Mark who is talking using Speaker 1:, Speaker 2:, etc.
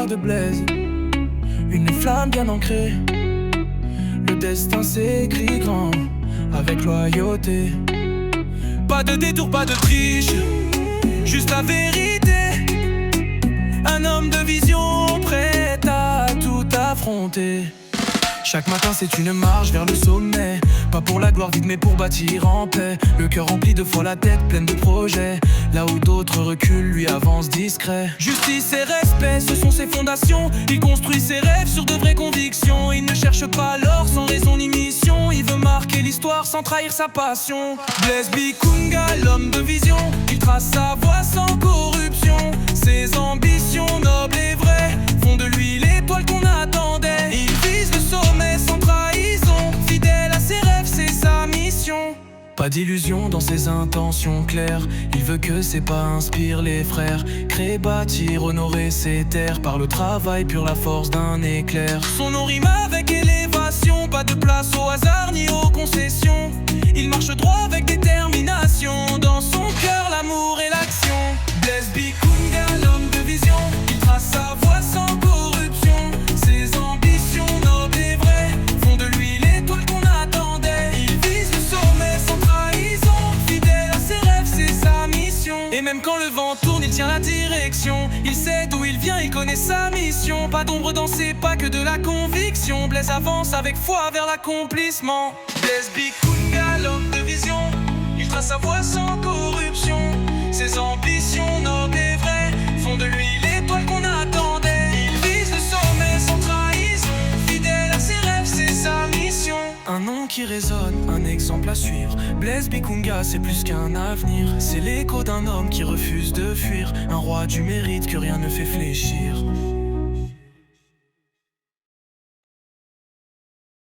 Speaker 1: regard de Blaise, une flamme bien ancrée. Le destin s'écrit grand, avec loyauté. Pas de détour, pas de triche, juste la vérité. Un homme de vision prêt à tout affronter. Chaque matin c'est une marche vers le sommet. Pas pour la gloire vide mais pour bâtir en paix. Le cœur rempli de foi, la tête pleine de projets. Là où d'autres reculent, lui avance discret. Justice et respect, ce sont ses fondations. Il construit ses rêves sur de vraies convictions. Il ne cherche pas l'or sans raison ni mission. Il veut marquer l'histoire sans trahir sa passion. Blaise Bikunga, l'homme de vision. Il trace sa voie sans corruption. Ses ambitions nobles et vraies font de lui l'étoile qu'on attendait. Il vise le sommet sans trahison. Fidèle à ses rêves, c'est sa mission. Pas d'illusion dans ses intentions claires. Il veut que ses pas inspirent les frères. Créer, bâtir, honorer ses terres. Par le travail pur, la force d'un éclair. Son nom rime avec élévation. Pas de place au hasard ni aux concessions. Il marche droit avec détermination. Dans son cœur, l'amour et l'action. Blaise Bikunga, l'homme de vision. Il trace sa voie sans corruption. Ses ambitions nobles et vraies font de lui l'étoile qu'on attendait. Il vise le sommet sans trahison. Fidèle à ses rêves, c'est sa mission. Et même quand le vent tourne, il tient la direction. Il sait d'où il vient, il connaît sa mission. Pas d'ombre dans ses pas, que de la conviction. Blaise avance avec foi vers l'accomplissement. Blaise Bikunga, l'homme de vision. Il trace sa voie sans corruption. Ses ambitions nobles et vraies font de lui l'étoile qu'on attendait. Il vise le sommet sans trahison. Fidèle à ses rêves, c'est sa mission. Un nom qui résonne, un exemple à suivre. Blaise Bikunga, c'est plus qu'un avenir. C'est l'écho d'un homme qui refuse de fuir. Un roi du mérite que rien ne fait fléchir.